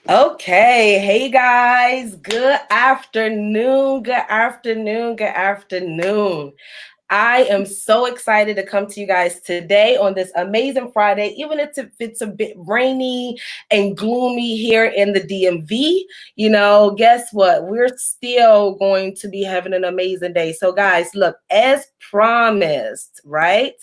Okay, hey guys, good afternoon, good afternoon, good afternoon. I am so excited to come to you guys today on this amazing Friday, even if it's a bit rainy and gloomy here in the DMV. Guess what? We're still going to be having an amazing day. So guys, look, as promised, right?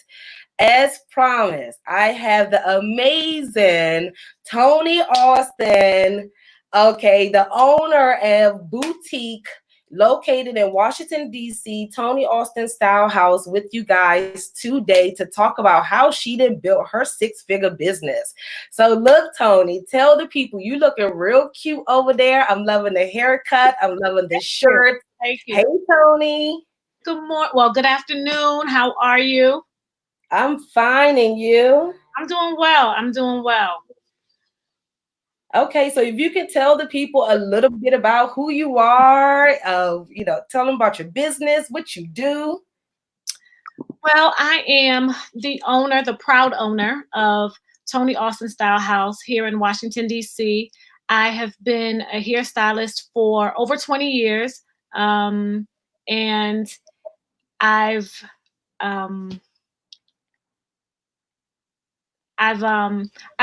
As promised, I have the amazing Toni Austin, okay, the owner of boutique located in Washington, D.C., Toni Austin Style House with you guys today to talk about how she done built her six-figure business. So look, Toni, tell the people, you looking real cute over there. I'm loving the haircut. I'm loving the shirt. Thank you. Hey, Toni. Good morning. Well, good afternoon. How are you? I'm fine, and you? I'm doing well. I'm doing well. Okay, so if you could tell the people a little bit about who you are, tell them about your business, what you do. Well, I am the owner, the proud owner of Toni Austin Style House here in Washington, D.C. I have been a hairstylist for over 20 years, and I've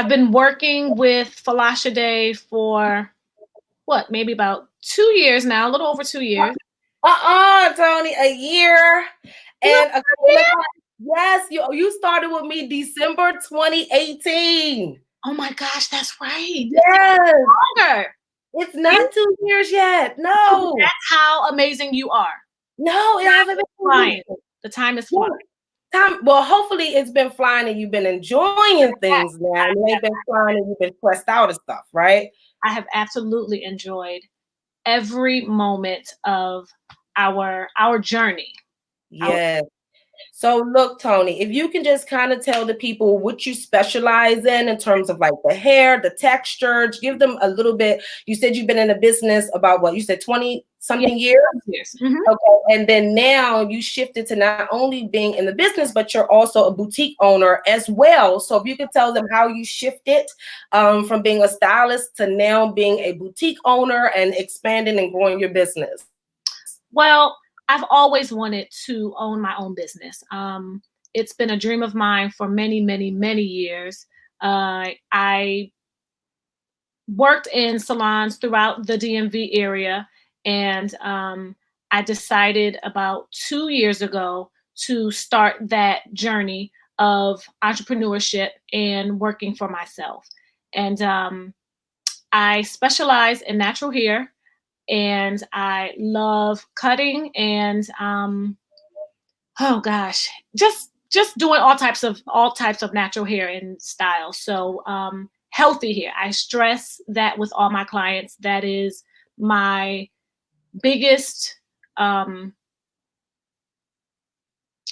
been working with Folasade for maybe about 2 years now, a little over 2 years. Toni, a year and a couple of months. Yes, you started with me December 2018. Oh my gosh, that's right. Yes. Longer. It's not 2 years yet. No. That's how amazing you are. No, it hasn't been flying. The time is flying. Well, hopefully it's been flying and you've been enjoying things now. And they've been flying and you've been stressed out and stuff, right? I have absolutely enjoyed every moment of our journey. Yes. So look, Toni, if you can just kind of tell the people what you specialize in terms of like the hair, the texture, give them a little bit. You said you've been in the business about what? You said 20 something years? Yes. Mm-hmm. Okay. And then now you shifted to not only being in the business, but you're also a boutique owner as well. So if you could tell them how you shifted from being a stylist to now being a boutique owner and expanding and growing your business. Well, I've always wanted to own my own business. It's been a dream of mine for many, many, many years. I worked in salons throughout the DMV area, and I decided about 2 years ago to start that journey of entrepreneurship and working for myself. And I specialize in natural hair. And I love cutting and just doing all types of natural hair and style. So healthy hair. I stress that with all my clients. That is my biggest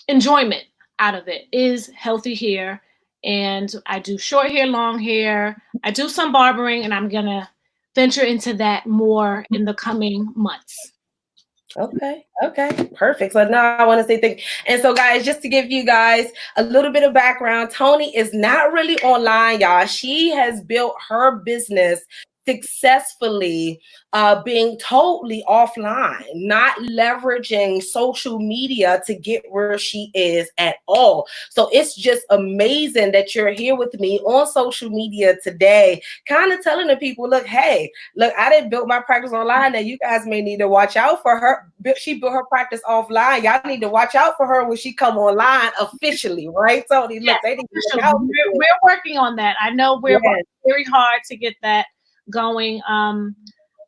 enjoyment out of it is healthy hair. And I do short hair, long hair. I do some barbering, and I'm gonna venture into that more in the coming months. Okay, perfect. So now I want to say thank you. And so guys, just to give you guys a little bit of background, Toni is not really online, y'all. She has built her business successfully being totally offline, not leveraging social media to get where she is at all. So it's just amazing that you're here with me on social media today, kind of telling the people, look, hey, look, I didn't build my practice online, and you guys may need to watch out for her. She built her practice offline. Y'all need to watch out for her when she come online officially, right? Toni, look, they need to look out. We're working on that. I know we're working very hard to get that going.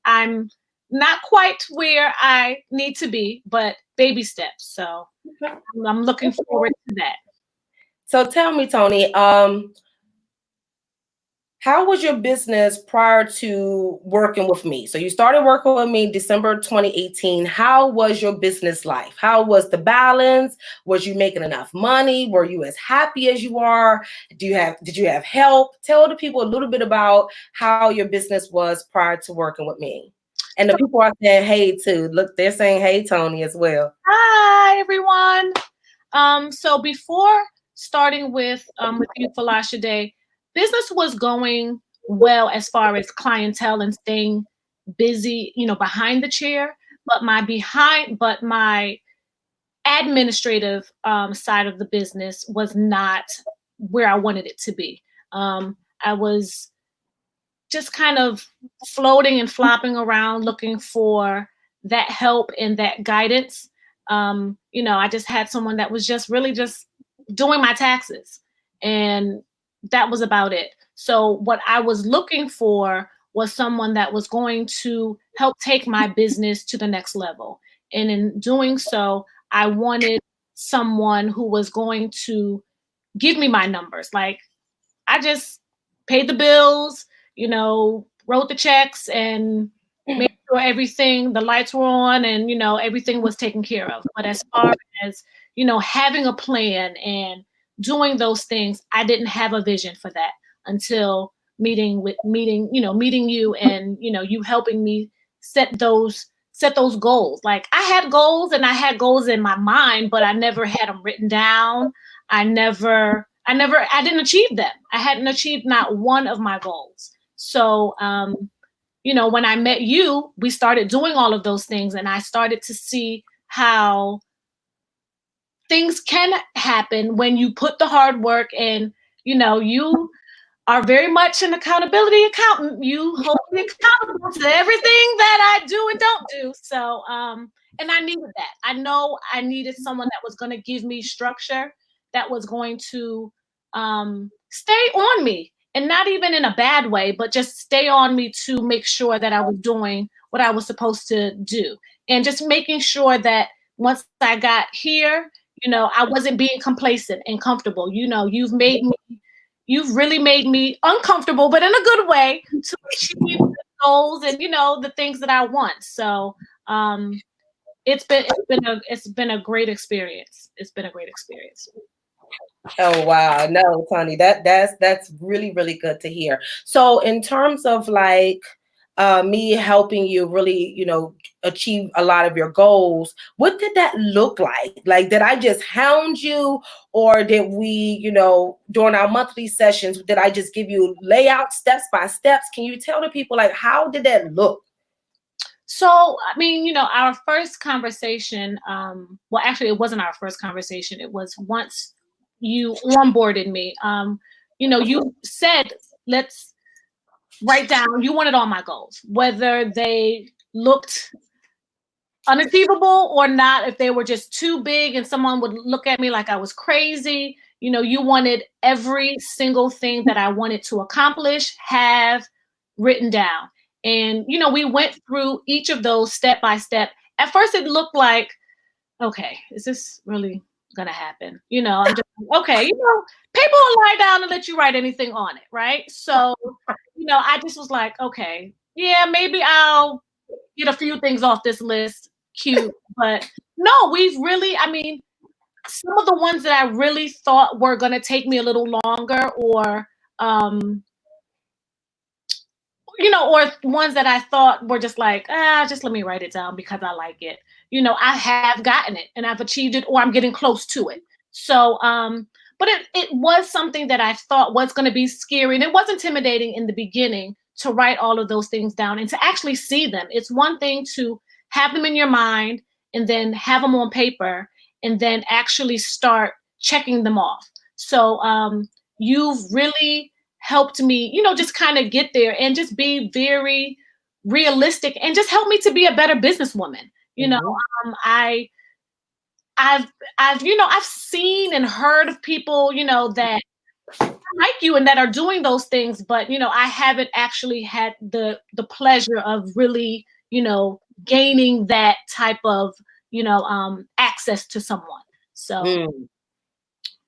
I'm not quite where I need to be, but baby steps. So I'm looking forward to that. So tell me, Toni, how was your business prior to working with me? So you started working with me December 2018. How was your business life? How was the balance? Was you making enough money? Were you as happy as you are? Did you have help? Tell the people a little bit about how your business was prior to working with me. And the people are saying hey too. Look, they're saying hey, Toni, as well. Hi, everyone. So before starting with you, Folasade, business was going well as far as clientele and staying busy, behind the chair. But my administrative side of the business was not where I wanted it to be. I was just kind of floating and flopping around looking for that help and that guidance. I just had someone that was just really just doing my taxes, and that was about it. So what I was looking for was someone that was going to help take my business to the next level. And in doing so, I wanted someone who was going to give me my numbers. Like, I just paid the bills, wrote the checks and made sure the lights were on and, everything was taken care of. But as far as, having a plan and doing those things, I didn't have a vision for that until meeting you and, you helping me set those goals. Like, I had goals in my mind, but I never had them written down. I didn't achieve them. I hadn't achieved not one of my goals. So, when I met you, we started doing all of those things, and I started to see how things can happen when you put the hard work and, you are very much an accountability accountant. You hold me accountable to everything that I do and don't do. So, and I needed that. I know I needed someone that was going to give me structure, that was going to stay on me, and not even in a bad way, but just stay on me to make sure that I was doing what I was supposed to do. And just making sure that once I got here, I wasn't being complacent and comfortable. You've really made me uncomfortable, but in a good way, to achieve the goals and, the things that I want. So it's been a great experience. It's been a great experience. Oh wow. No, Toni, that's really, really good to hear. So in terms of like me helping you really, achieve a lot of your goals, what did that look like? Like, did I just hound you, or did we, during our monthly sessions, did I just give you layout steps by steps? Can you tell the people, like, how did that look? So, I mean, our first conversation, well, actually, it wasn't our first conversation. It was once you onboarded me. You said, let's write down, you wanted all my goals, whether they looked unachievable or not, if they were just too big and someone would look at me like I was crazy. You wanted every single thing that I wanted to accomplish, have written down. And, we went through each of those step by step. At first it looked like, okay, is this really gonna happen? I'm just, okay, people will lie down and let you write anything on it, right? So, I just was like, okay, yeah, maybe I'll get a few things off this list. Cute. But no, some of the ones that I really thought were gonna take me a little longer, or or ones that I thought were just like, just let me write it down because I like it. I have gotten it and I've achieved it, or I'm getting close to it. So, but it was something that I thought was going to be scary, and it was intimidating in the beginning to write all of those things down and to actually see them. It's one thing to have them in your mind and then have them on paper and then actually start checking them off. So, you've really helped me, just kind of get there and just be very realistic and just help me to be a better businesswoman. I've seen and heard of people, that like you and that are doing those things, but I haven't actually had the pleasure of really, gaining that type of, access to someone. So,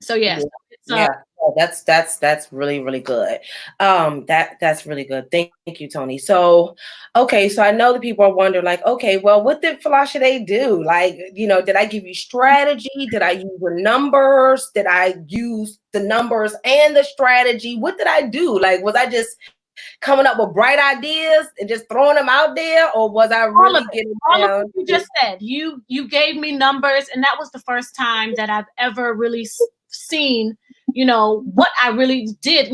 so yeah. Yeah. Oh, that's really, really good. That's really good. Thank you, Toni. So, okay, so I know that people are wondering, like, okay, well, what did Folasade do? Like, did I give you strategy? Did I use the numbers? Did I use the numbers and the strategy? What did I do? Like, was I just coming up with bright ideas and just throwing them out there, or was I really getting all of what you just said? You gave me numbers, and that was the first time that I've ever really seen, what I really did.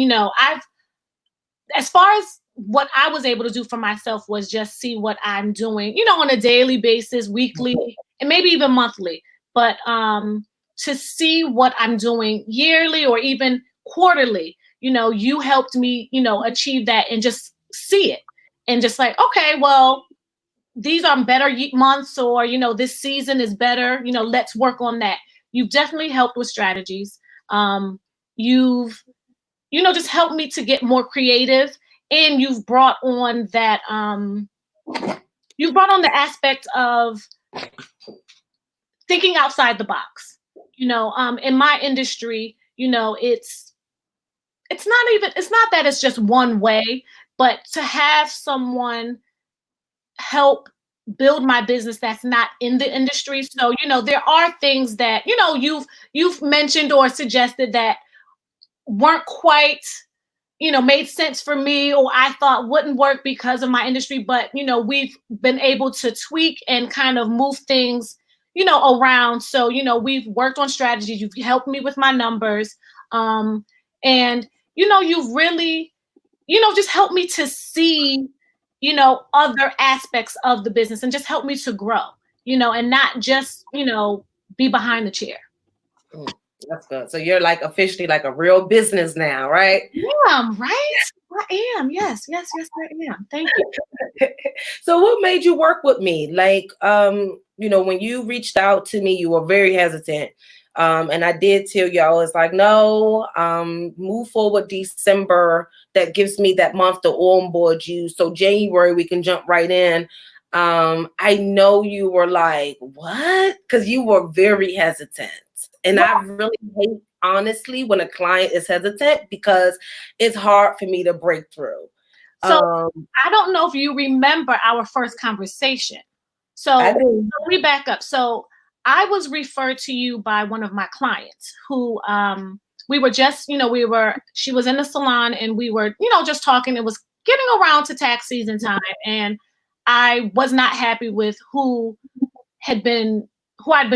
As far as what I was able to do for myself was just see what I'm doing, on a daily basis, weekly, and maybe even monthly. But to see what I'm doing yearly or even quarterly, you helped me, achieve that and just see it and just like, okay, well, these are better months, or, this season is better, let's work on that. You've definitely helped with strategies. You've, just helped me to get more creative, and you've brought on that, the aspect of thinking outside the box. In my industry, it's not that it's just one way, but to have someone help build my business that's not in the industry. So, there are things that, you've mentioned or suggested that weren't quite, made sense for me, or I thought wouldn't work because of my industry. But, we've been able to tweak and kind of move things, around. So, we've worked on strategies. You've helped me with my numbers. And, you've really, just helped me to see, other aspects of the business, and just help me to grow, and not just, be behind the chair. That's good. So you're like officially like a real business now, right? Yeah, right? I am. Yes, I am. Thank you. So what made you work with me? Like, when you reached out to me, you were very hesitant. And I did tell you, I was like, no, move forward December. That gives me that month to onboard you. So January, we can jump right in. I know you were like, what? Because you were very hesitant. And I really hate, honestly, when a client is hesitant, because it's hard for me to break through. So I don't know if you remember our first conversation. So let me back up. So I was referred to you by one of my clients who we were just, she was in the salon, and we were, just talking. It was getting around to tax season time. And I was not happy with who I'd been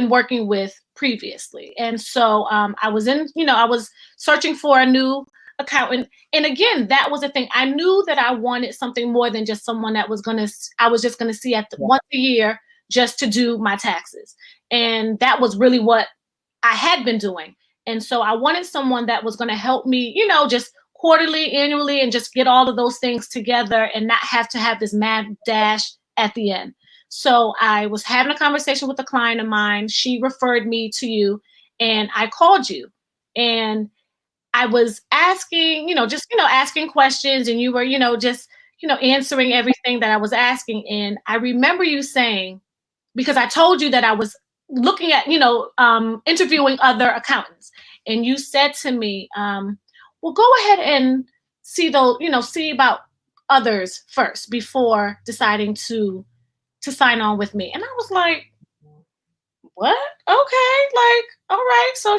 working with previously. And so I was searching for a new accountant. And again, that was the thing. I knew that I wanted something more than just someone that I was just going to see once a year just to do my taxes. And that was really what I had been doing. And so I wanted someone that was going to help me, just quarterly, annually, and just get all of those things together and not have to have this mad dash at the end. So I was having a conversation with a client of mine. She referred me to you, and I called you, and I was asking, asking questions, and you were, just, answering everything that I was asking. And I remember you saying, because I told you that I was looking at, interviewing other accountants, and you said to me, well, go ahead and see about others first before deciding to sign on with me. And I was like, what? Okay, like, all right. So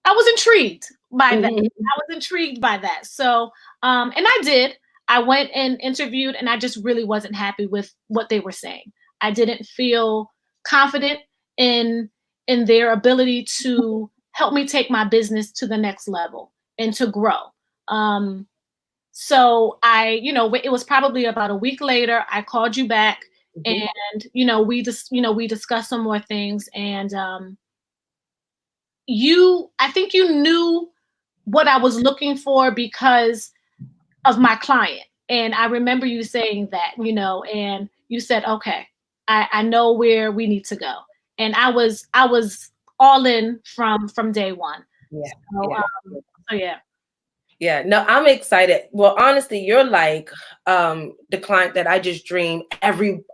I was intrigued by that. I was intrigued by that. So, and I did. I went and interviewed, and I just really wasn't happy with what they were saying. I didn't feel confident in their ability to help me take my business to the next level and to grow. So it was probably about a week later, I called you back, and we discussed some more things, and I think you knew what I was looking for because of my client. And I remember you saying that, and you said, okay, I know where we need to go. And I was all in from day one. Yeah. So yeah. Yeah, no, I'm excited. Well, honestly, you're like the client that I just dream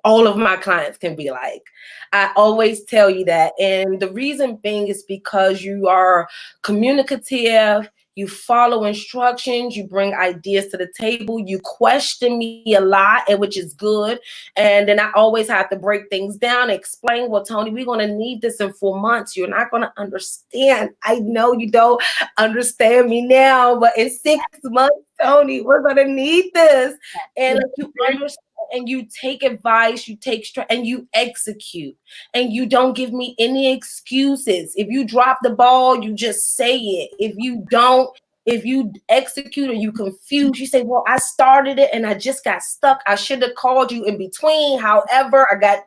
all of my clients can be like. I always tell you that. And the reason being is because you are communicative, you follow instructions, you bring ideas to the table, you question me a lot, and which is good. And then I always have to break things down, explain, well, Toni, we're going to need this in 4 months. You're not going to understand. I know you don't understand me now, but in 6 months, Toni, we're going to need this. And like, you understand. and you take advice, you take and you execute, and you don't give me any excuses. If you drop the ball, you just say it. If you don't, if you execute or you confuse, you say, well, I started it and I just got stuck. I should have called you in between. However, I got,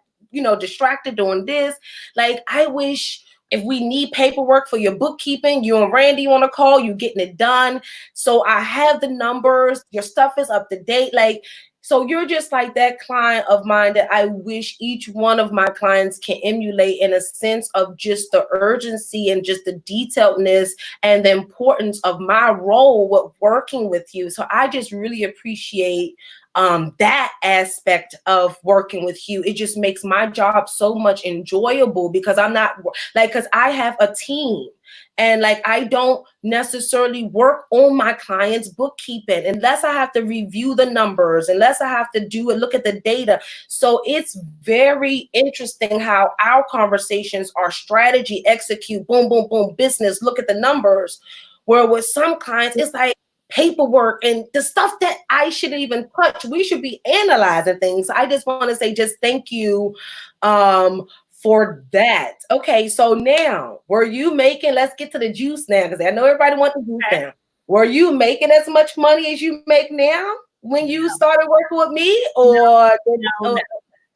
distracted doing this. Like, I wish, if we need paperwork for your bookkeeping, you and Randy on a call, you getting it done. So I have the numbers, your stuff is up to date. Like, so you're just like that client of mine that I wish each one of my clients can emulate, in a sense of just the urgency and just the detailedness and the importance of my role with working with you. So I just really appreciate that aspect of working with you. It just makes my job so much enjoyable, because I'm not like, because I have a team, and like, I don't necessarily work on my clients' bookkeeping unless I have to review the numbers, unless I have to do it, look at the data. So it's very interesting how our conversations are strategy, execute, boom, boom, boom, business, look at the numbers. Where with some clients, it's like paperwork and the stuff that I shouldn't even touch. We should be analyzing things. I just want to say just thank you for that. Okay, so now, were you making, let's get to the juice now, because I know everybody wants the juice now. Were you making as much money as you make now when you started working with me? Or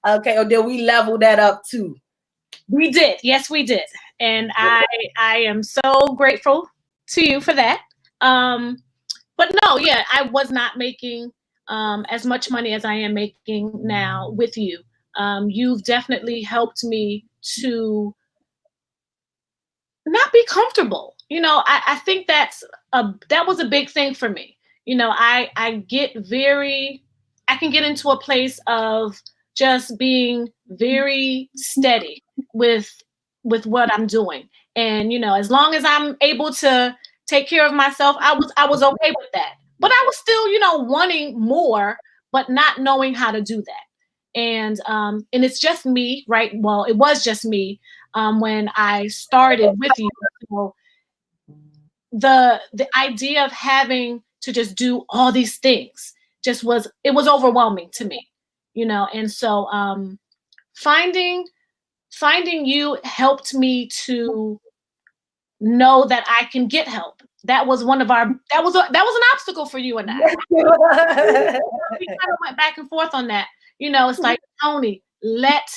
okay, or did we level that up too? We did. Yes, we did. And I am so grateful to you for that. But no, yeah, I was not making as much money as I am making now with you. You've definitely helped me to not be comfortable. I think that was a big thing for me. I can get into a place of just being very steady with what I'm doing. And as long as I'm able to take care of myself, I was okay with that. But I was still, wanting more, but not knowing how to do that. And it's just me, right? Well, it was just me when I started with you. So the idea of having to just do all these things was overwhelming to me, and so finding you helped me to know that I can get help. That was that was an obstacle for you and I. We kind of went back and forth on that. It's like, Toni, let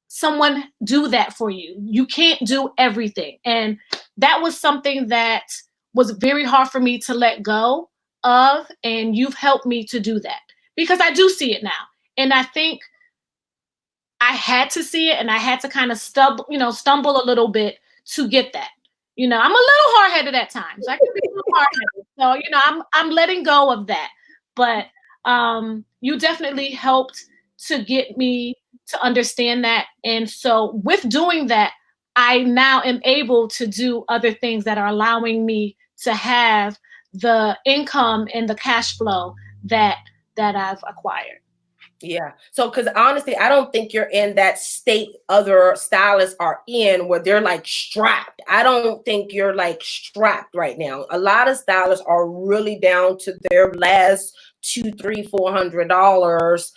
someone do that for you. You can't do everything. And that was something that was very hard for me to let go of. And you've helped me to do that, because I do see it now. And I think I had to see it, and I had to kind of stumble a little bit to get that. I'm a little hard-headed at times. I can be a little hard-headed. So, I'm letting go of that. But you definitely helped to get me to understand that. And so with doing that, I now am able to do other things that are allowing me to have the income and the cash flow that I've acquired. Yeah. So, because honestly, I don't think you're in that state other stylists are in, where they're like strapped. I don't think you're like strapped right now. A lot of stylists are really down to their last $200, $300, $400,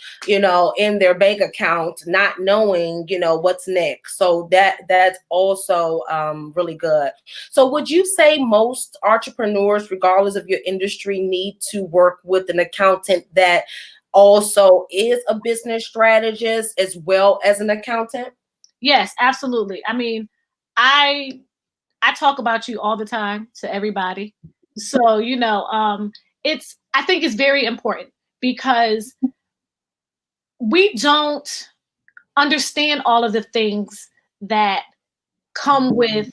in their bank account, not knowing, what's next. So that's also really good. So would you say most entrepreneurs, regardless of your industry, need to work with an accountant that also is a business strategist as well as an accountant? Yes, absolutely. I mean, I talk about you all the time to everybody. So, I think it's very important, because we don't understand all of the things that come with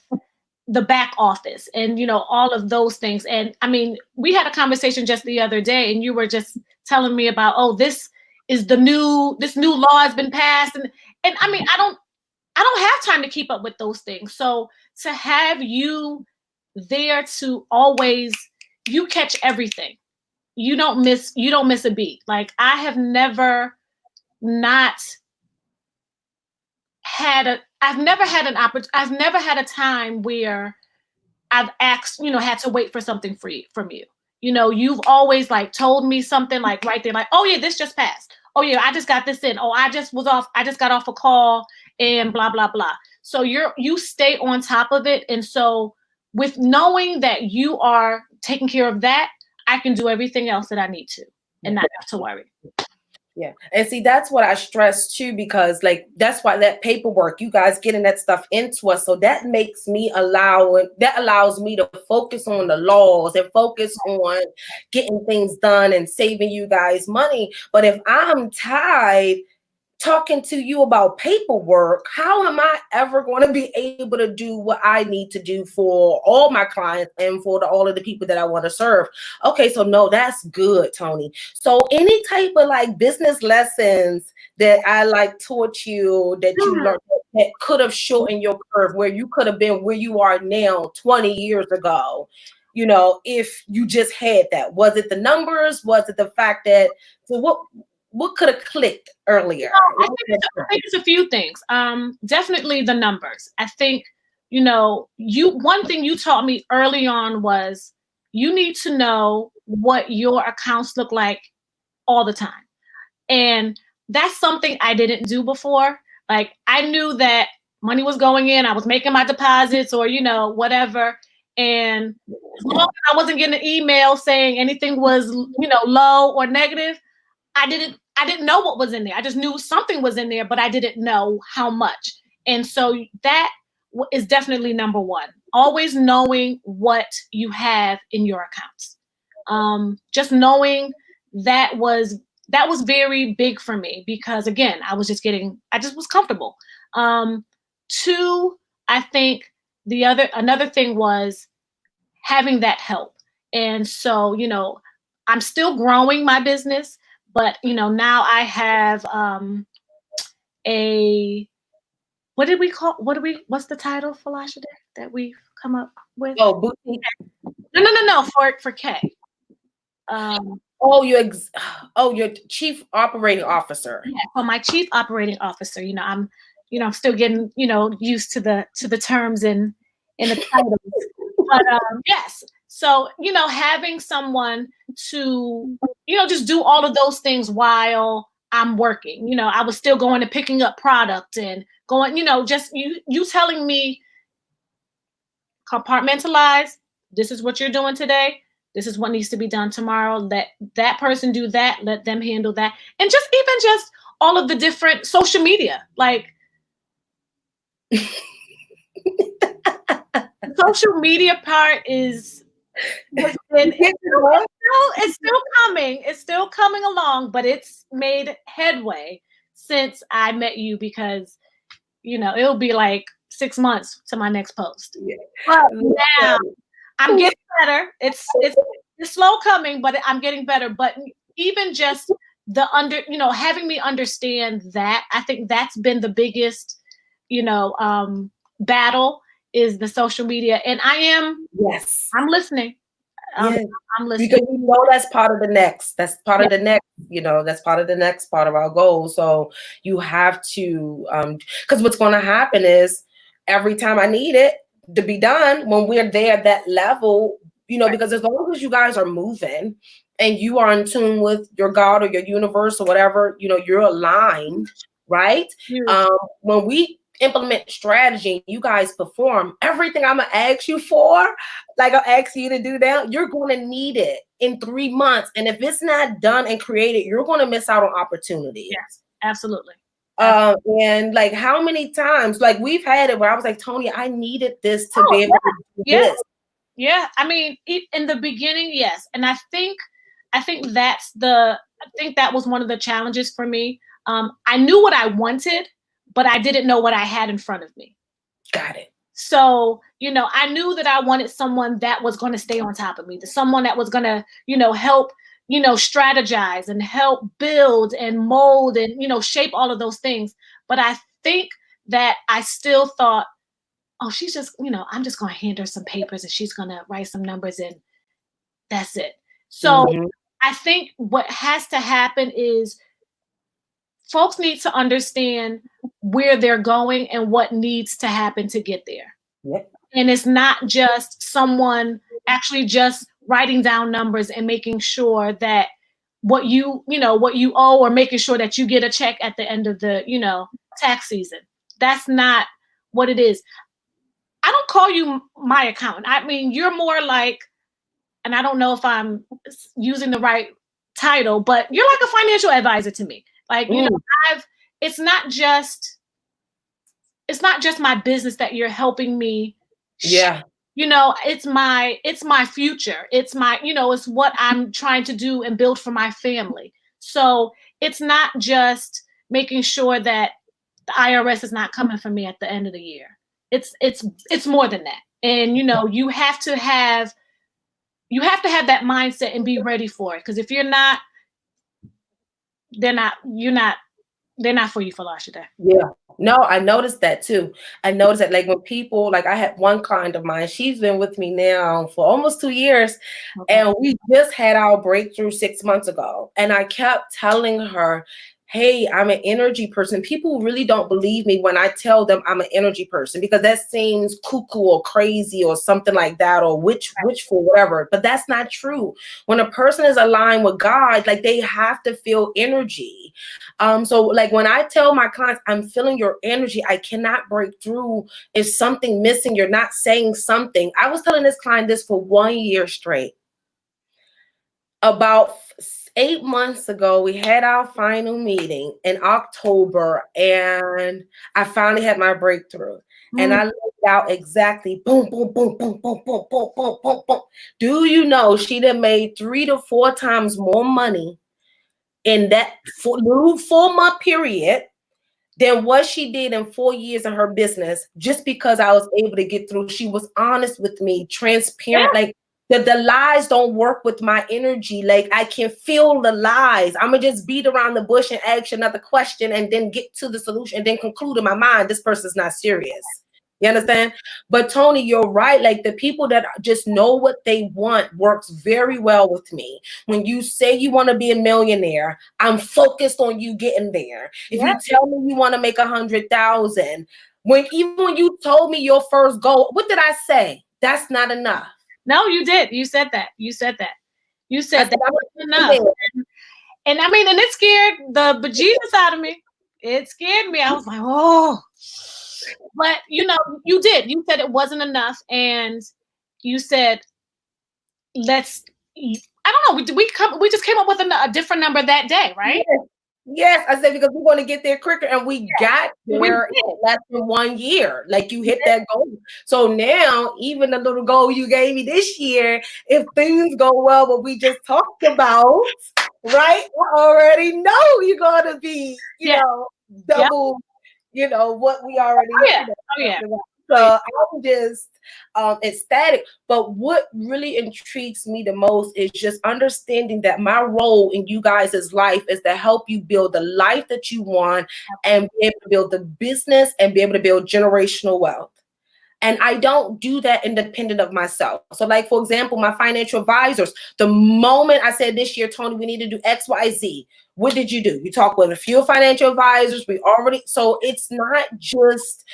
the back office and, all of those things. And I mean, we had a conversation just the other day, and you were just telling me about, oh, this new law has been passed. And I mean, I don't have time to keep up with those things. So to have you there to always, you catch everything. You don't miss a beat. Like, I have never had a time where I've asked, had to wait for something from you. You've always like told me something like right there, like, oh yeah, this just passed. oh yeah, I just got this in. Oh, I just got off a call and blah, blah, blah. So you stay on top of it. And so with knowing that you are taking care of that, I can do everything else that I need to and not have to worry. Yeah. And see, that's what I stress too, because like, that's why that paperwork, you guys getting that stuff into us. So that allows me to focus on the laws and focus on getting things done and saving you guys money. But if I'm tied talking to you about paperwork, how am I ever going to be able to do what I need to do for all my clients and for all of the people that I want to serve? Okay, so no, that's good, Toni. So any type of like business lessons that I like taught you that you learned that could have shortened your curve, where you could have been where you are now 20 years ago, if you just had that? Was it the numbers? Was it the fact that, so what could have clicked earlier? I think it's a few things. Definitely the numbers. I think, one thing you taught me early on was you need to know what your accounts look like all the time. And that's something I didn't do before. Like, I knew that money was going in, I was making my deposits or, whatever. And as long as I wasn't getting an email saying anything was, low or negative, I didn't know what was in there. I just knew something was in there, but I didn't know how much. And so that is definitely number one. Always knowing what you have in your accounts. Just knowing that was very big for me, because again, I just was comfortable. Two, I think another thing was having that help. And so, I'm still growing my business, but now I have what's the title, Folasade, that we've come up with? Oh, boutique. No, for K. Your chief operating officer. Yeah, for my chief operating officer. I'm still getting used to the terms in the titles. But yes. So, having someone to, just do all of those things while I'm working. I was still going and picking up product and going, just you telling me, compartmentalize, this is what you're doing today, this is what needs to be done tomorrow, let that person do that, let them handle that. And just all of the different social media, like the social media part it's still coming. It's still coming along, but it's made headway since I met you, because it'll be like 6 months to my next post. Yeah. But now I'm getting better. It's slow coming, but I'm getting better. But even just having me understand that, I think that's been the biggest, battle, is the social media. And I'm listening. Yeah. I'm listening. Because that's part of the next. That's part of the next. That's part of the next part of our goal. So you have to, because what's going to happen is every time I need it to be done, when we're there at that level, because as long as you guys are moving and you are in tune with your God or your universe or whatever, you're aligned, right? When we implement strategy, you guys perform everything I'm gonna ask you for, like I'll ask you to do that, you're going to need it in 3 months. And if it's not done and created, you're going to miss out on opportunities. Yes, absolutely. And like, how many times, like, we've had it where I was like, Toni, I needed this to be able to do this. Yeah. I mean, in the beginning, yes. And I think that was one of the challenges for me. I knew what I wanted, but I didn't know what I had in front of me. Got it. So, I knew that I wanted someone that was going to stay on top of me, someone that was going to, help, strategize and help build and mold and, shape all of those things. But I think that I still thought, oh, she's just, I'm just going to hand her some papers and she's going to write some numbers and that's it. So I think what has to happen is folks need to understand where they're going and what needs to happen to get there. Yep. And it's not just someone actually just writing down numbers and making sure that what what you owe, or making sure that you get a check at the end of the, tax season. That's not what it is. I don't call you my accountant. I mean, you're more like, and I don't know if I'm using the right title, but you're like a financial advisor to me. Like, I've, it's not just my business that you're helping me. Yeah. It's my future. It's my, it's what I'm trying to do and build for my family. So it's not just making sure that the IRS is not coming for me at the end of the year. It's more than that. And you have to have that mindset and be ready for it. Because if you're not, they're not for you, Folasade. Yeah. No, I noticed that too. I noticed that, like, when people, like, I had one client of mine, she's been with me now for almost 2 years, and we just had our breakthrough 6 months ago. And I kept telling her, hey, I'm an energy person. People really don't believe me when I tell them I'm an energy person, because that seems cuckoo or crazy or something like that, or witchful, whatever. But that's not true. When a person is aligned with God, like, they have to feel energy. So, like, when I tell my clients, I'm feeling your energy, I cannot break through. If something missing, you're not saying something. I was telling this client this for 1 year straight. About 8 months ago, we had our final meeting in October, and I finally had my breakthrough. And I laid out exactly, boom, boom, boom, boom, boom, boom, boom, boom, boom, boom. Do you know she done made 3 to 4 times more money in that new 4-month period than what she did in 4 years in her business, just because I was able to get through. She was honest with me, transparent. Yeah. Like, the lies don't work with my energy. Like, I can feel the lies. I'm gonna just beat around the bush and ask you another question and then get to the solution and then conclude in my mind, this person's not serious. You understand? But Toni, you're right. Like, the people that just know what they want works very well with me. When you say you want to be a millionaire, I'm focused on you getting there. If you tell me you want to make 100,000, even when you told me your first goal, what did I say? That's not enough. No, you did. You said that. You said that. You said that wasn't enough. There. And I mean, and it scared the bejesus out of me. It scared me. I was like, oh. But you did. You said it wasn't enough, and you said, let's. I don't know. We just came up with a different number that day, right? Yes, I said, because we want to get there quicker, and we got there in less than 1 year. Like, you hit that goal. So now, even the little goal you gave me this year, if things go well, what we just talked about, right? I already know you're gonna be, double, what we already. So I'm just ecstatic. But what really intrigues me the most is just understanding that my role in you guys' life is to help you build the life that you want, and be able to build the business and be able to build generational wealth. And I don't do that independent of myself. So, like, for example, my financial advisors, the moment I said this year, Toni, we need to do X, Y, Z, what did you do? You talk with a few financial advisors. So it's not just,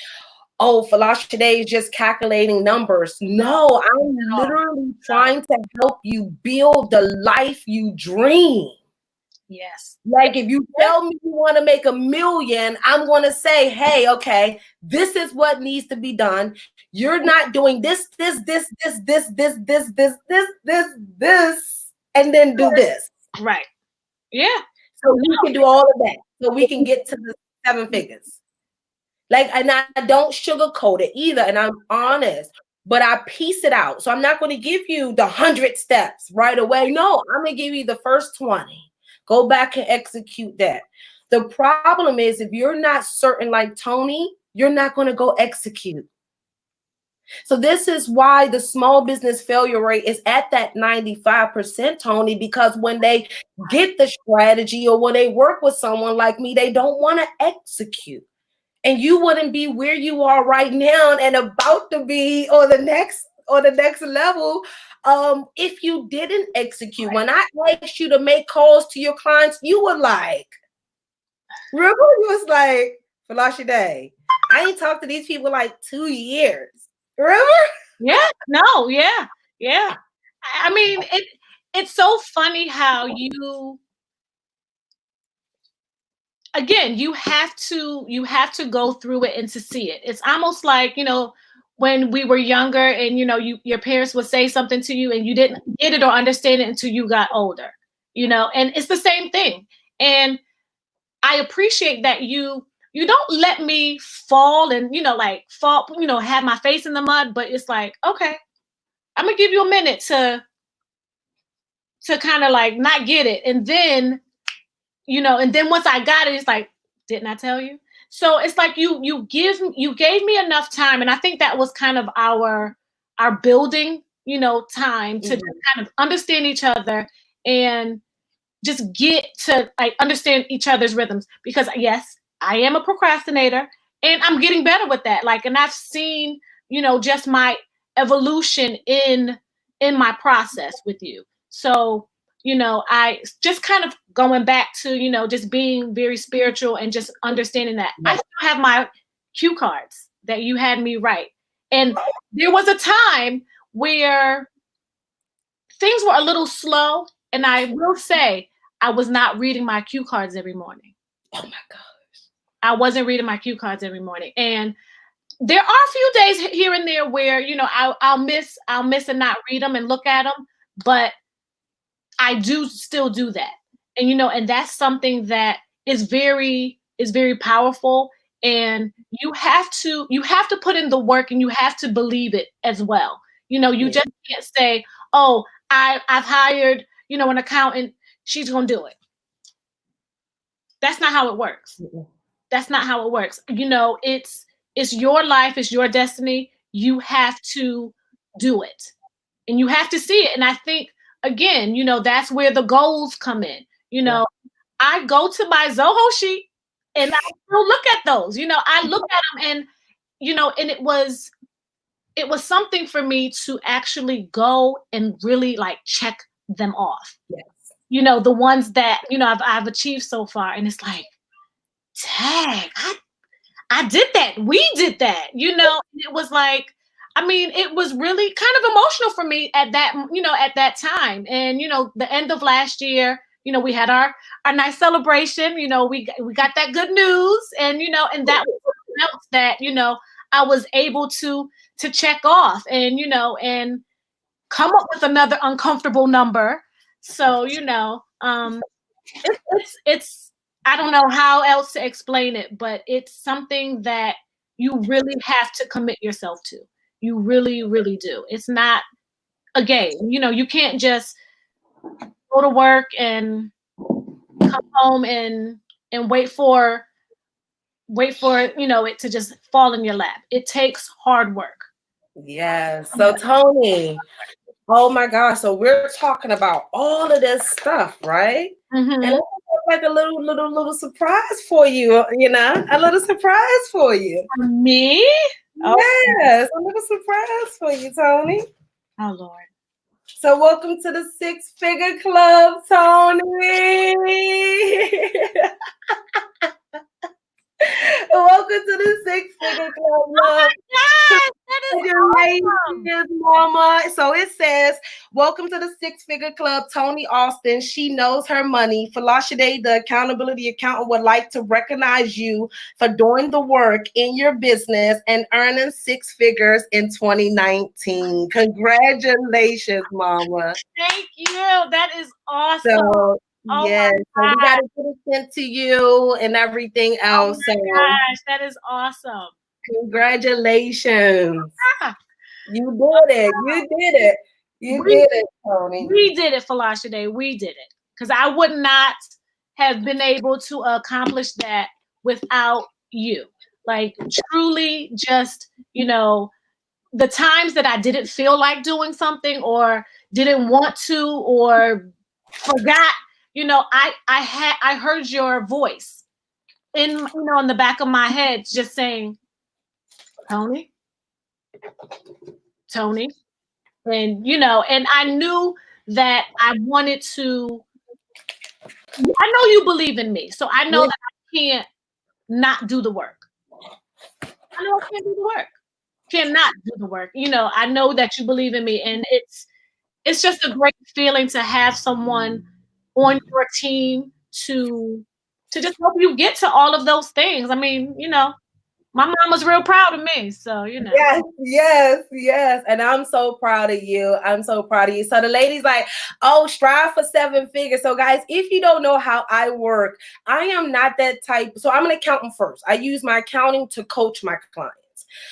oh, Folasade is just calculating numbers. No, I'm literally trying to help you build the life you dream. Yes. Like, if you tell me you want to make 1 million, I'm going to say, hey, okay, this is what needs to be done. You're not doing this, and then do this. Right. Yeah. So you can do all of that. So we can get to the 7 figures. Like, and I don't sugarcoat it either. And I'm honest, but I piece it out. So I'm not going to give you the 100 steps right away. No, I'm going to give you the first 20. Go back and execute that. The problem is, if you're not certain, like Toni, you're not going to go execute. So this is why the small business failure rate is at that 95%, Toni, because when they get the strategy, or when they work with someone like me, they don't want to execute. And you wouldn't be where you are right now and about to be on the next level if you didn't execute. Right. When I asked you to make calls to your clients, you were like, remember, you was like, Folasade, I ain't talked to these people like 2 years. Remember? Yeah. No. Yeah. Yeah. I mean, it's so funny how you again, you have to go through it and to see it. It's almost like, when we were younger and your parents would say something to you and you didn't get it or understand it until you got older, and it's the same thing. And I appreciate that you don't let me fall and have my face in the mud, but it's like, okay, I'm gonna give you a minute to kind of like not get it, and then once I got it, it's like, didn't I tell you? So it's like you gave me enough time, and I think that was kind of our building, time to just kind of understand each other and just get to like understand each other's rhythms. Because yes, I am a procrastinator, and I'm getting better with that. Like, and I've seen, just my evolution in my process with you. So, I just kind of going back to, just being very spiritual and just understanding that I still have my cue cards that you had me write. And there was a time where things were a little slow. And I will say, I was not reading my cue cards every morning. Oh my gosh. I wasn't reading my cue cards every morning. And there are a few days here and there where, I'll miss and not read them and look at them. But I do still do that. And, and that's something that is very powerful. And you have to put in the work, and you have to believe it as well. You just can't say, oh, I've hired, an accountant, she's going to do it. That's not how it works. That's not how it works. It's your life, it's your destiny. You have to do it, and you have to see it. And I think, again, that's where the goals come in. I go to my Zoho sheet and I still look at those. I look at them, and and it was something for me to actually go and really like check them off. Yes. The ones that I've achieved so far, and it's like, dang, I did that. We did that. It was like, I mean, it was really kind of emotional for me at that time. And the end of last year, we had our nice celebration. We got that good news, and and that was something else that I was able to check off, and and come up with another uncomfortable number. So it's I don't know how else to explain it, but it's something that you really have to commit yourself to. You really, really do. It's not a game. You can't just go to work and come home and wait for it to just fall in your lap. It takes hard work. Yes. So Toni, oh my gosh. So we're talking about all of this stuff, right? Mm-hmm. And I have like a little surprise for you, a little surprise for you. Me? Yes, a little surprise for you, Toni. Oh Lord. So welcome to the Six Figure Club, Toni. Welcome to the Six Figure Club. Oh my gosh, that is awesome. Mama. So it says, welcome to the Six Figure Club, Toni Austin. She knows her money. Folasade, the accountability accountant, would like to recognize you for doing the work in your business and earning six figures in 2019. Congratulations, Mama. Thank you. That is awesome. So, Oh yes, so we got to get it sent to you and everything else. Oh my gosh, that is awesome. Congratulations. Ah, You did it. You did it. You did it, Toni. We did it, Folasade. We did it. Because I would not have been able to accomplish that without you. Like, truly, just, the times that I didn't feel like doing something or didn't want to or forgot, I heard your voice in the back of my head just saying, Toni, and and I knew that I wanted to. I know you believe in me, so I know that I can't not do the work. I know I can't do the work. Cannot do the work. I know that you believe in me, and it's just a great feeling to have someone on your team to to just help you get to all of those things. I mean, you know, my mom was real proud of me, so you know. Yes, yes, yes. And I'm so proud of you. I'm so proud of you. So the lady's like, oh, strive for 7 figures. So guys, if you don't know how I work, I am not that type. So I'm an accountant first. I use my accounting to coach my clients.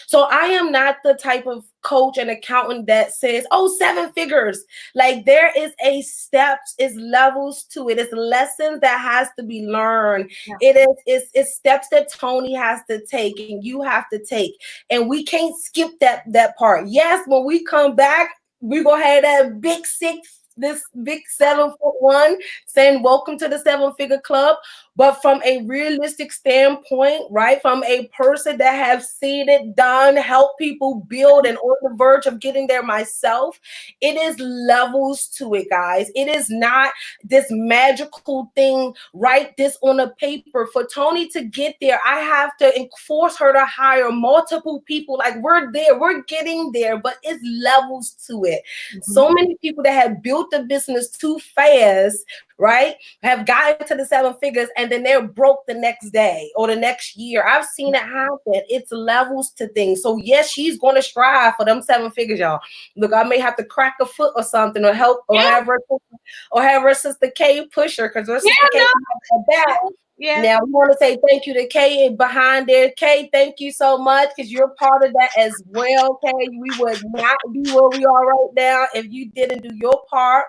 So I am not the type of coach and accountant that says, oh, 7 figures. Like there is a steps, is levels to it. It's lessons that has to be learned. Yeah. It's steps that Toni has to take and you have to take. And we can't skip that part. Yes, when we come back, we're gonna have that big 6, this big 7'1" saying welcome to the 7-figure club. But from a realistic standpoint, right? From a person that have seen it done, help people build and on the verge of getting there myself, it is levels to it, guys. It is not this magical thing, write this on a paper. For Toni to get there, I have to force her to hire multiple people. Like we're there, we're getting there, but it's levels to it. Mm-hmm. So many people that have built the business too fast, right, have gotten to the 7 figures and then they're broke the next day or the next year. I've seen it happen. It's levels to things. So yes, she's going to strive for them 7 figures, y'all. Look, I may have to crack a foot or something or help or have her sister K push her because her sister K has her back. Yeah. Now we want to say thank you to Kay behind there. Kay, thank you so much because you're part of that as well. Kay, we would not be where we are right now if you didn't do your part.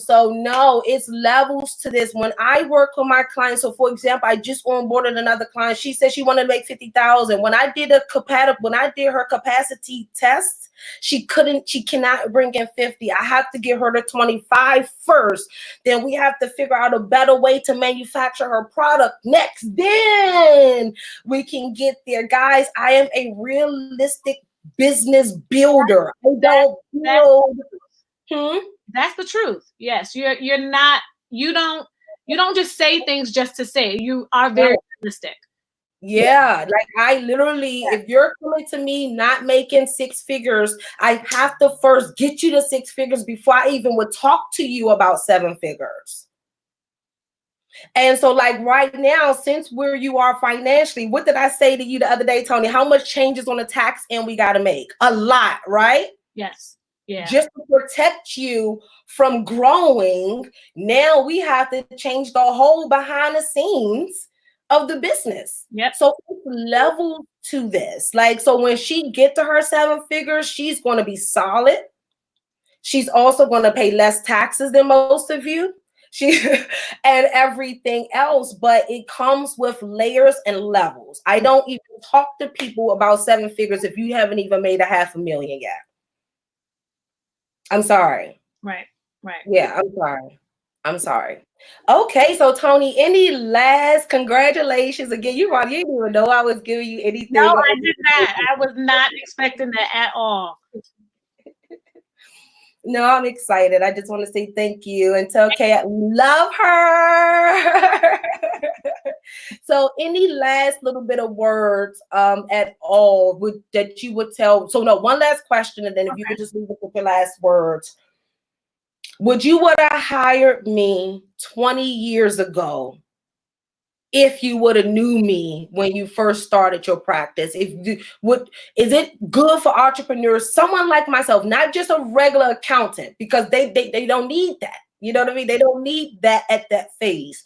So no, it's levels to this. When I work with my clients, so for example, I just onboarded another client. She said she wanted to make 50,000. When I did her capacity test, she cannot bring in 50. I have to get her to 25 first. Then we have to figure out a better way to manufacture her product next. Then we can get there. Guys, I am a realistic business builder. I don't build. That's the truth. Yes, you're not. You don't just say things just to say. You are very realistic. Yeah, like I literally, if you're coming to me not making 6 figures, I have to first get you to 6 figures before I even would talk to you about 7 figures. And so like right now, since where you are financially, what did I say to you the other day, Toni? How much changes on the tax end we got to make? A lot, right? Yes. Yeah. Just to protect you from growing, now we have to change the whole behind the scenes of the business. Yep. So it's level to this. Like, so when she get to her 7 figures, she's going to be solid. She's also going to pay less taxes than most of you. And everything else, but it comes with layers and levels. I don't even talk to people about 7 figures if you haven't even made $500,000 yet. I'm sorry. Right. Yeah, I'm sorry. Okay, so Toni, any last congratulations again? You didn't even know I was giving you anything. No, I did not. I was not expecting that at all. No, I'm excited. I just want to say thank you and tell Kay I love her. So any last little bit of words at all that you would tell? So no, one last question, and then if you could just leave it with your last words. Would you have hired me 20 years ago if you would have knew me when you first started your practice? Is it good for entrepreneurs, someone like myself, not just a regular accountant, because they don't need that. You know what I mean? They don't need that at that phase.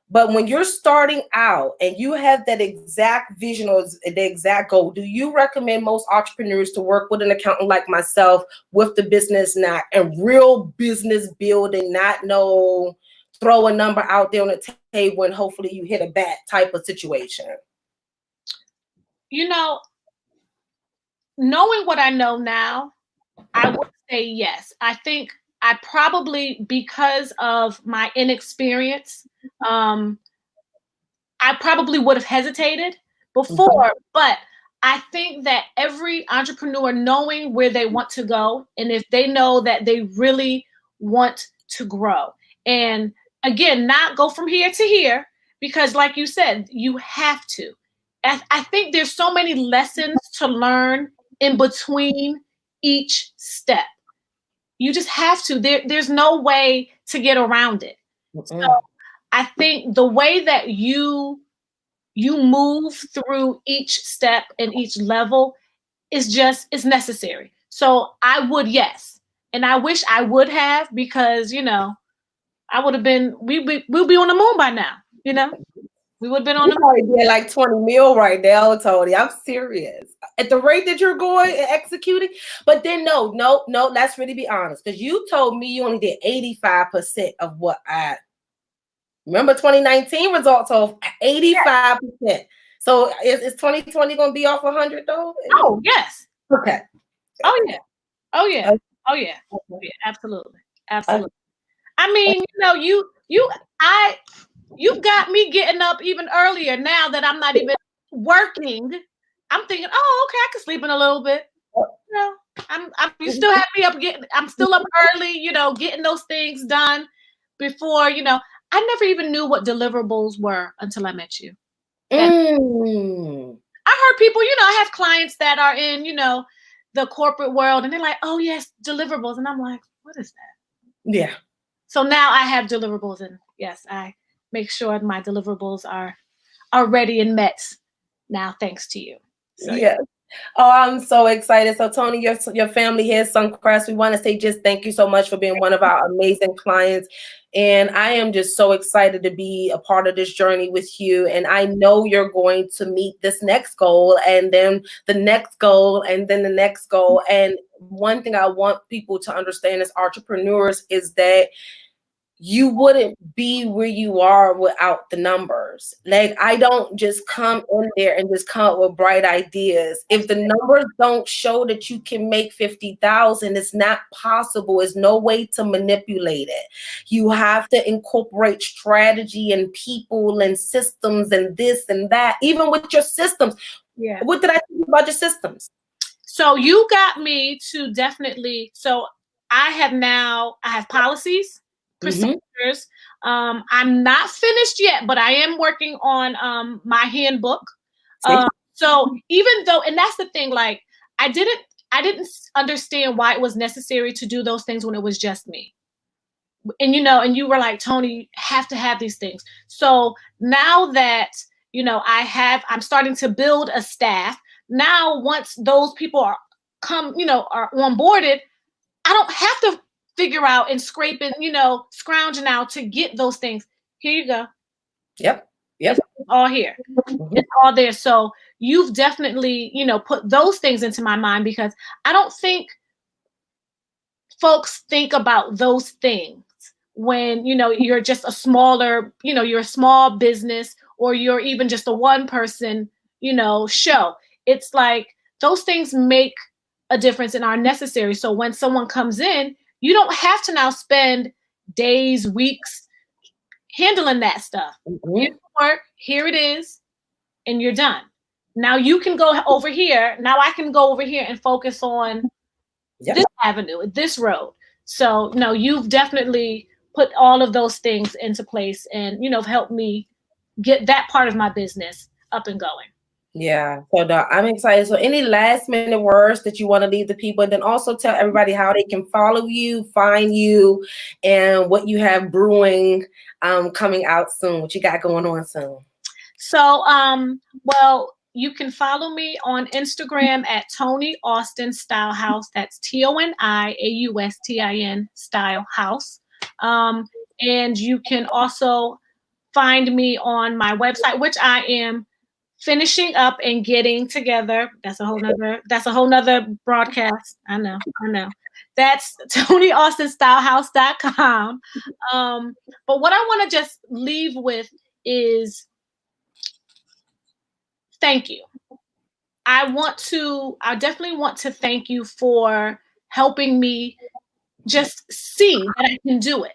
But when you're starting out and you have that exact vision or the exact goal, do you recommend most entrepreneurs to work with an accountant like myself with the business knack and real business building, not throw a number out there on the table and hopefully you hit a bat type of situation? You know, knowing what I know now, I would say yes. I think I probably, because of my inexperience, I probably would have hesitated before, but I think that every entrepreneur, knowing where they want to go, and if they know that they really want to grow, and again, not go from here to here, because like you said, you have to. I think there's so many lessons to learn in between each step. You just have to. There's no way to get around it. So I think the way that you move through each step and each level is necessary. So I would, yes. And I wish I would have, because, I would have been, we'll be on the moon by now, we would have been on You the moon. probably get like 20 mil right now, Tony. I'm serious. At the rate that you're going and executing. But then no, let's really be honest. Because you told me you only did 85% of what I remember 2019 results of 85%. So is 2020 gonna be off 100 though? Oh, yes. Okay. Oh yeah. Oh yeah. Okay. Oh yeah. Yeah, absolutely. Absolutely. Okay. I mean, you've got me getting up even earlier now that I'm not even working. I'm thinking, oh, okay, I can sleep in a little bit. You still have me up I'm still up early, getting those things done before, I never even knew what deliverables were until I met you. I heard people, I have clients that are in, the corporate world, and they're like, oh yes, deliverables. And I'm like, what is that? Yeah. So now I have deliverables, and yes, I make sure my deliverables are ready and met now, thanks to you. So, yeah. Oh, I'm so excited. So, Toni, your family here, Suncrest, we want to say just thank you so much for being one of our amazing clients. And I am just so excited to be a part of this journey with you. And I know you're going to meet this next goal, and then the next goal, and then the next goal. And one thing I want people to understand as entrepreneurs is that you wouldn't be where you are without the numbers. Like, I don't just come in there and just come up with bright ideas. If the numbers don't show that you can make 50,000, it's not possible. There's no way to manipulate it. You have to incorporate strategy and people and systems and this and that, even with your systems. Yeah. What did I think about your systems? So you got me to definitely, so I have policies, procedures. I'm not finished yet, but I am working on my handbook. So even though, and that's the thing, like I didn't understand why it was necessary to do those things when it was just me. And and you were like, Toni, you have to have these things. So now that I'm starting to build a staff. Now, once those people are onboarded, I don't have to figure out and scraping, scrounging out to get those things. Here you go. Yep. It's all here. It's all there. So you've definitely, put those things into my mind, because I don't think folks think about those things when, you're just a smaller, you're a small business, or you're even just a one person, show. It's like those things make a difference and are necessary. So when someone comes in, you don't have to now spend days, weeks handling that stuff. Here's the work, here it is, and you're done. Now you can go over here. Now I can go over here and focus on this avenue, this road. So no, you've definitely put all of those things into place, and helped me get that part of my business up and going. Yeah, so I'm excited. So any last minute words that you want to leave the people, and then also tell everybody how they can follow you, find you, and what you have brewing coming out soon, what you got going on soon. So well, you can follow me on Instagram at Toni Austin Style House. That's ToniAustin Style House. And you can also find me on my website, which I am finishing up and getting together. That's a whole nother broadcast. I know. That's ToniAustinStyleHouse.com. But what I want to just leave with is thank you. I definitely want to thank you for helping me just see that I can do it,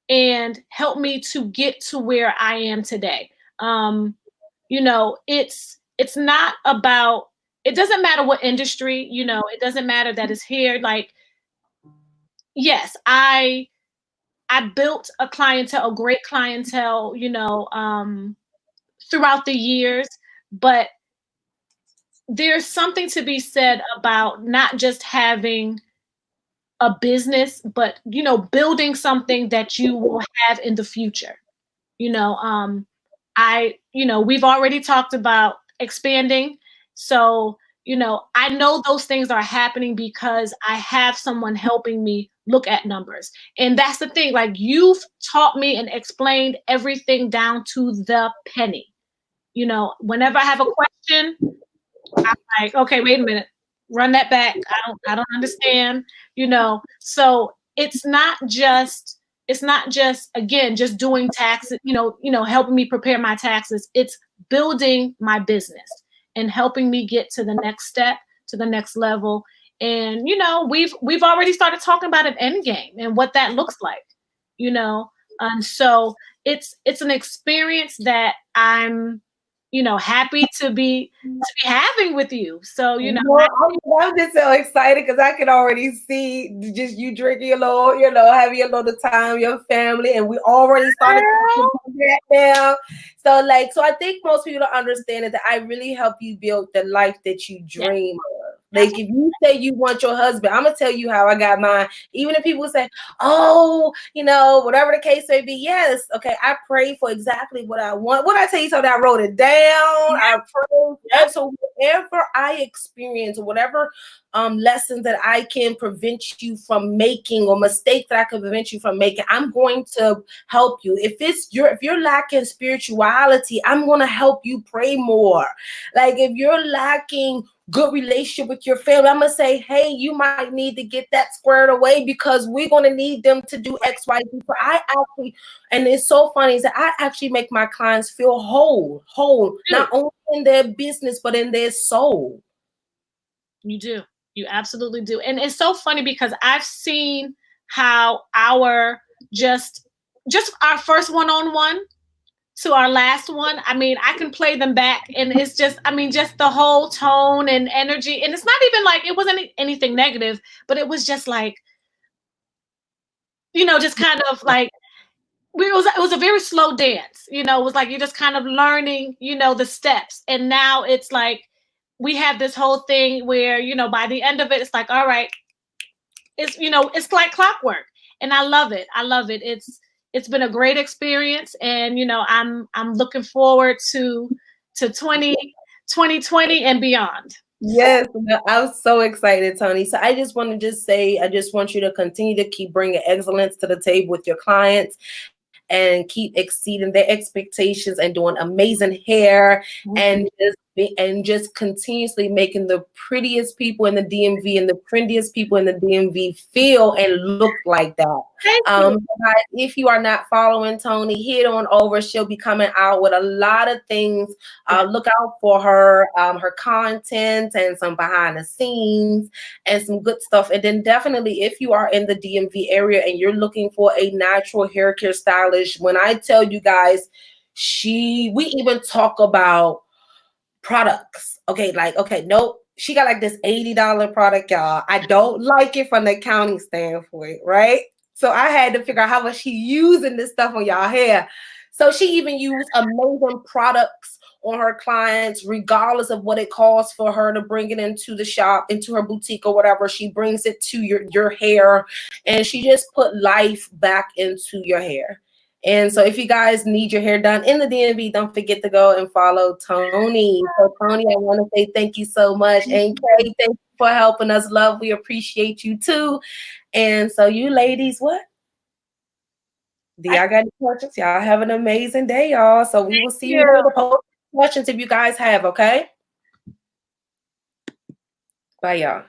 and help me to get to where I am today. It's not about, it doesn't matter what industry, it doesn't matter that it's here. Like, yes, I built a great clientele, throughout the years, but there's something to be said about not just having a business, but, building something that you will have in the future. You know, we've already talked about expanding. So, I know those things are happening because I have someone helping me look at numbers. And that's the thing, like you've taught me and explained everything down to the penny. Whenever I have a question, I'm like, okay, wait a minute, run that back. I don't understand, So it's not just again just doing taxes, helping me prepare my taxes. It's building my business and helping me get to the next step, to the next level. And we've already started talking about an end game and what that looks like, you know. And so it's an experience that I'm happy to be having with you. So, I'm just so excited because I can already see just you drinking a little, having a little time, your family, and we already started talking about that now. So I think most people don't understand that I really help you build the life that you dream of. Like if you say you want your husband, I'm gonna tell you how I got mine. Even if people say, "Oh, whatever the case may be," yes, okay, I pray for exactly what I want. What I tell you, something I wrote it down. I pray. And so whatever I experience, or whatever lessons that I can prevent you from making, or mistakes that I can prevent you from making, I'm going to help you. If you're lacking spirituality, I'm going to help you pray more. Like if you're lacking good relationship with your family, I'm gonna say, hey, you might need to get that squared away because we're gonna need them to do X, Y, Z. So I actually, and it's so funny, is that I actually make my clients feel whole, not only in their business but in their soul. You do. You absolutely do. And it's so funny because I've seen how our just our first one-on-one to our last one, I mean, I can play them back and it's just, I mean, just the whole tone and energy. And it's not even like it wasn't anything negative, but it was just like, just kind of like it was a very slow dance. It was like you're just kind of learning, the steps. And now it's like we have this whole thing where, by the end of it, it's like, all right, it's like clockwork. And I love it. I love it. It's been a great experience. And, I'm looking forward to 2020 and beyond. Yes, I'm so excited, Toni. So I just want to just say, I just want you to continue to keep bringing excellence to the table with your clients and keep exceeding their expectations and doing amazing hair and just continuously making the prettiest people in the DMV and the trendiest people in the DMV feel and look like that. If you are not following Toni, head on over. She'll be coming out with a lot of things. Look out for her content and some behind the scenes and some good stuff. And then definitely, if you are in the DMV area and you're looking for a natural hair care stylist, when I tell you guys, we even talk about products. Nope. She got like this $80 product, y'all. I don't like it from the accounting standpoint, right? So I had to figure out how much she using this stuff on y'all hair. So she even used amazing products on her clients, regardless of what it costs for her to bring it into the shop, into her boutique or whatever. She brings it to your hair, and she just put life back into your hair. And so if you guys need your hair done in the DMV, don't forget to go and follow Toni. So Toni, I want to say thank you so much. And Kay, thank you for helping us, love. We appreciate you too. And so you ladies, what? Do y'all got any questions? Y'all have an amazing day, y'all. So we will see you later. Post questions if you guys have, okay? Bye, y'all.